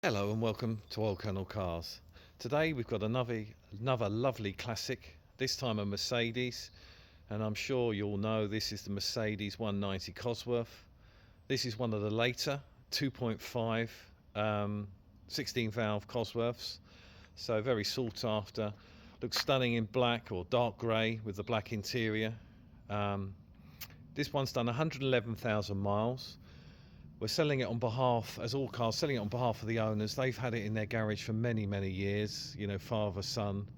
Hello and welcome to Walkaround Cars. Today we've got another lovely classic, this time a Mercedes, and I'm sure you'll know this is the Mercedes 190 Cosworth. This is one of the later 2.5 16 valve Cosworths, so very sought after. Looks stunning in black or dark grey with the black interior. This one's done 111,000 miles. We're selling it on behalf, as all cars, selling it on behalf of the owners. They've had it in their garage for many, many years, you know, father-son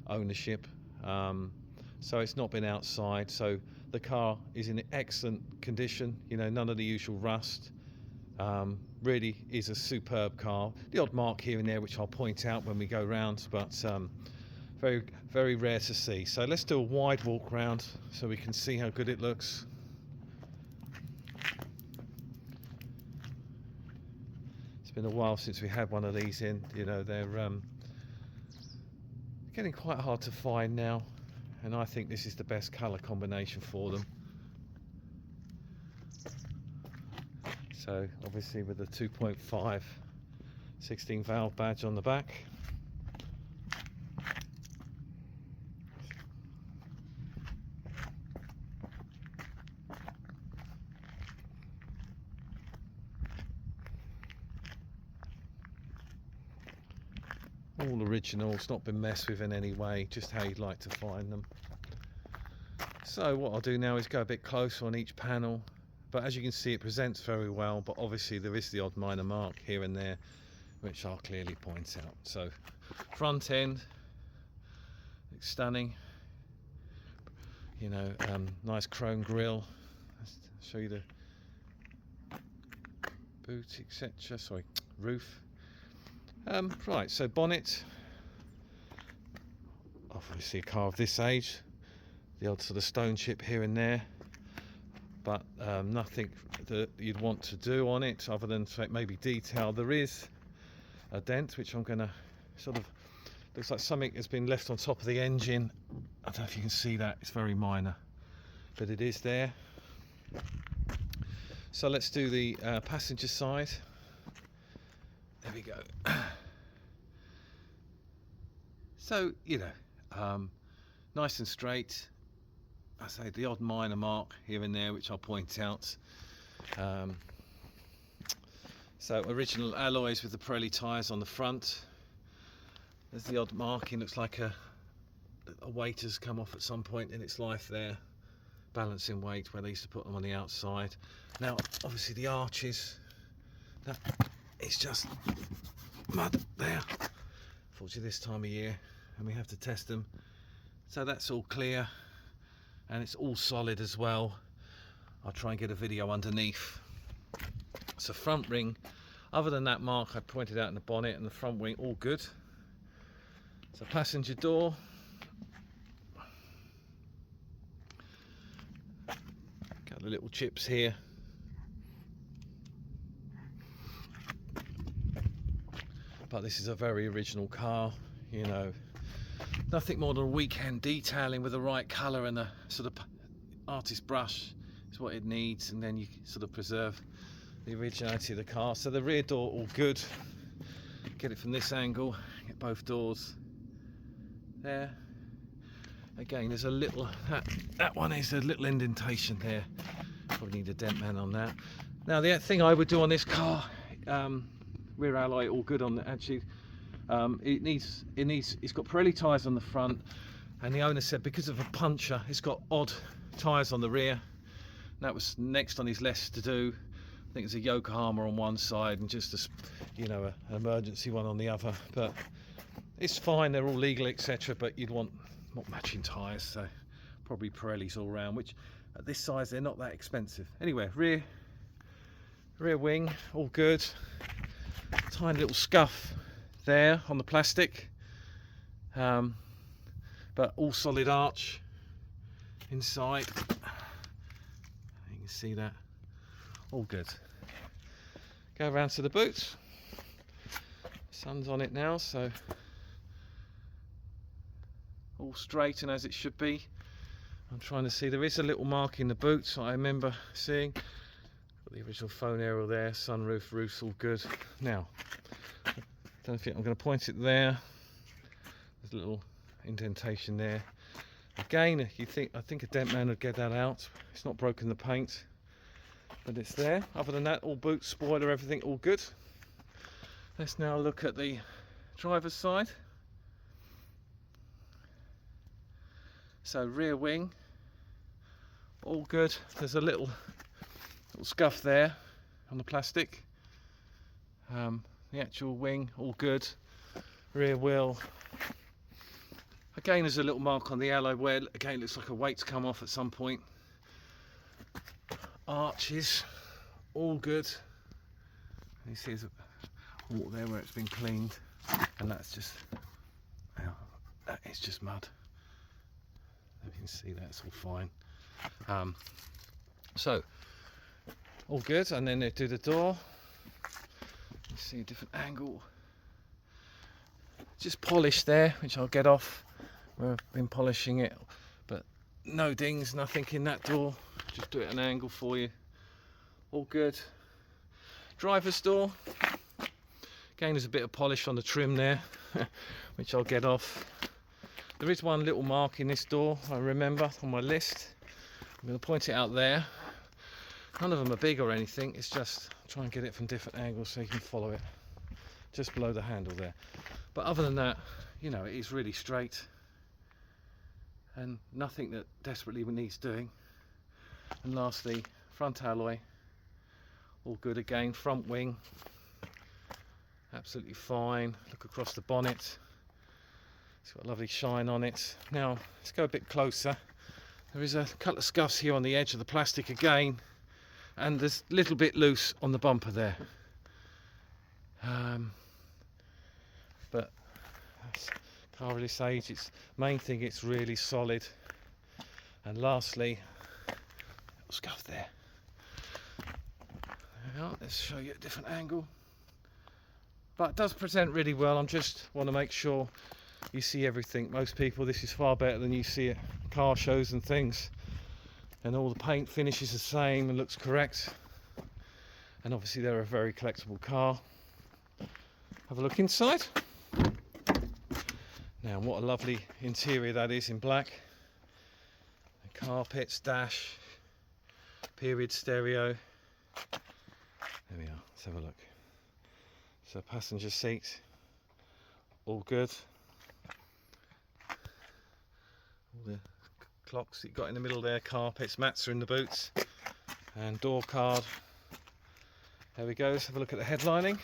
ownership. So it's not been outside. So the car is in excellent condition, you know, none of the usual rust. Really is a superb car. The odd mark here and there, which I'll point out when we go round, but very, very rare to see. So let's do a wide walk round so we can see how good it looks. It's been a while since we had one of these in, you know, they're getting quite hard to find now, and I think this is the best colour combination for them. So obviously with the 2.5 16 valve badge on the back. All original, it's not been messed with in any way, just how you'd like to find them. So what I'll do now is go a bit closer on each panel, but as you can see it presents very well, but obviously there is the odd minor mark here and there which I'll clearly point out. So front end, it's stunning, you know, nice chrome grille. Let's show you the boot, etc. Sorry, roof. Right, so bonnet, obviously a car of this age, the odd sort of stone chip here and there, but nothing that you'd want to do on it other than maybe detail. There is a dent which I'm going to sort of, looks like something has been left on top of the engine. I don't know if you can see that, it's very minor, but it is there. So let's do the passenger side. There we go. So, you know, nice and straight. I say the odd minor mark here and there, which I'll point out. So original alloys with the Pirelli tyres on the front. There's the odd marking, looks like a weight has come off at some point in its life there. Balancing weight where they used to put them on the outside. Now, obviously the arches, that is just mud there. Fortunately this time of year, and we have to test them. So that's all clear, and it's all solid as well. I'll try and get a video underneath. So front ring, other than that mark I pointed out in the bonnet and the front wing, all good. So passenger door. Got the little chips here. But this is a very original car, you know, nothing more than a weekend detailing with the right colour and a sort of artist brush is what it needs, and then you sort of preserve the originality of the car. So the rear door all good, get it from this angle, get both doors there. Again, there's a little, that one is a little indentation there, probably need a dent man on that. Now the thing I would do on this car, rear alloy all good on the, actually it's got Pirelli tyres on the front, and the owner said because of a puncture it's got odd tyres on the rear. That was next on his list to do. I think it's a Yokohama on one side and just a, you know, an emergency one on the other, but it's fine, they're all legal, etc. But you'd want matching tyres, so probably Pirellis all round, which at this size they're not that expensive. Anyway, rear wing all good. Tiny little scuff there on the plastic, but all solid arch inside. You can see that, all good. Go around to the boot. Sun's on it now, so all straight and as it should be. I'm trying to see, there is a little mark in the boot, so I remember seeing. Got the original phone aerial there, sunroof, roof's all good. Now, don't think I'm going to point it there. There's a little indentation there. Again, I think a dent man would get that out. It's not broken the paint, but it's there. Other than that, all boots, spoiler, everything all good. Let's now look at the driver's side. So rear wing, all good. There's a little scuff there on the plastic. The actual wing, all good. Rear wheel. Again, there's a little mark on the alloy where, again, looks like a weight's come off at some point. Arches, all good. You see there's a water there where it's been cleaned, and that's just, that is just mud. You can see that's all fine. So, all good, and then they do the door. You see a different angle. Just polished there, which I'll get off. I've been polishing it, but no dings, nothing in that door. Just do it at an angle for you. All good. Driver's door. Again, there's a bit of polish on the trim there, which I'll get off. There is one little mark in this door, I remember, on my list. I'm going to point it out there. None of them are big or anything, it's just try and get it from different angles so you can follow it. Just below the handle there. But other than that, you know, it is really straight. And nothing that desperately needs doing. And lastly, front alloy, all good again. Front wing, absolutely fine. Look across the bonnet, it's got a lovely shine on it. Now let's go a bit closer. There is a couple of scuffs here on the edge of the plastic again, and there's a little bit loose on the bumper there. But can't really say it's main thing, it's really solid. And lastly, little scuff there. Let's show you a different angle. But it does present really well. I just want to make sure you see everything. Most people, this is far better than you see at car shows and things. And all the paint finish is the same and looks correct. And obviously they're a very collectible car. Have a look inside. Now, what a lovely interior that is in black. The carpets, dash, period stereo. There we are, let's have a look. So passenger seat, all good. All the clocks that you got in the middle there, carpets, mats are in the boots. And door card. There we go, let's have a look at the headlining.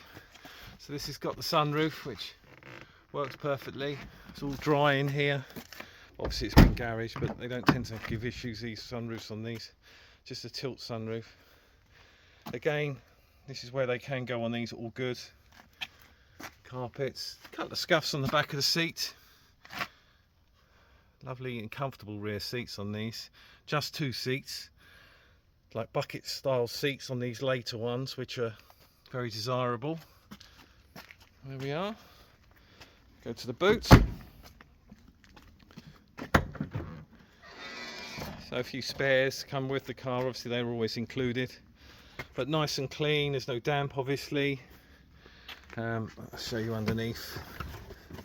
So this has got the sunroof, which works perfectly. It's all dry in here. Obviously it's been garaged, but they don't tend to give issues, these sunroofs on these. Just a tilt sunroof. Again, this is where they can go on these, all good. Carpets, a couple of scuffs on the back of the seat. Lovely and comfortable rear seats on these. Just 2 seats, like bucket style seats on these later ones, which are very desirable. There we are. Go to the boot. So a few spares come with the car, obviously they're always included. But nice and clean, there's no damp obviously. I'll show you underneath.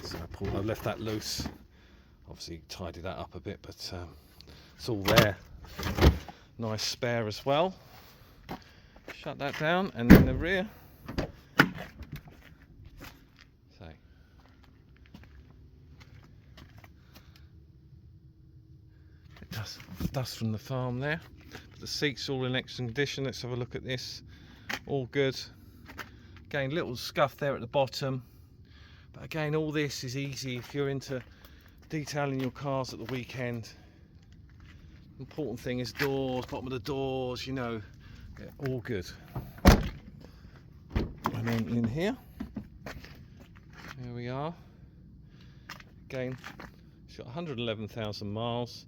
So I left that loose. Obviously tidied that up a bit, but it's all there. Nice spare as well. Shut that down, and then the rear. Dust from the farm there, but the seats all in excellent condition. Let's have a look at this. All good. Again, little scuff there at the bottom, but again, all this is easy if you're into detailing your cars at the weekend. Important thing is doors, bottom of the doors, you know, yeah, all good. And then in here, there we are. Again, it's got 111,000 miles.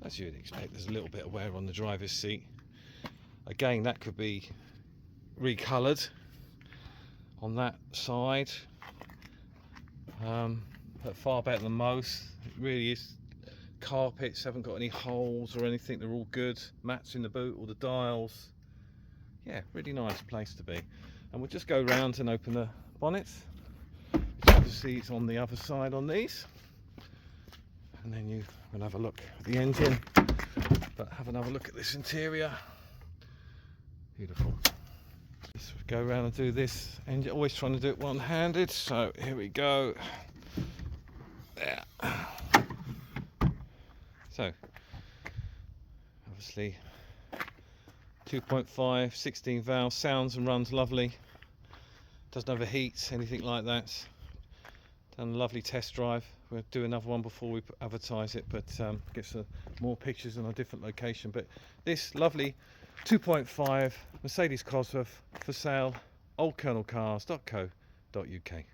As you'd expect, there's a little bit of wear on the driver's seat. Again, that could be recoloured on that side, but far better than most. It really is. Carpets haven't got any holes or anything, they're all good. Mats in the boot, all the dials. Yeah, really nice place to be. And we'll just go round and open the bonnet. obviously it's on the other side on these, and then you can have a look at the engine, but have another look at this interior. Beautiful. Let's go around and do this engine, always trying to do it one-handed, so here we go. There. So obviously 2.5 16 valve, sounds and runs lovely, doesn't overheat, anything like that. Done a lovely test drive. We'll do another one before we advertise it, but get some more pictures in a different location. But this lovely 2.5 Mercedes Cosworth for sale, oldcolonelcars.co.uk.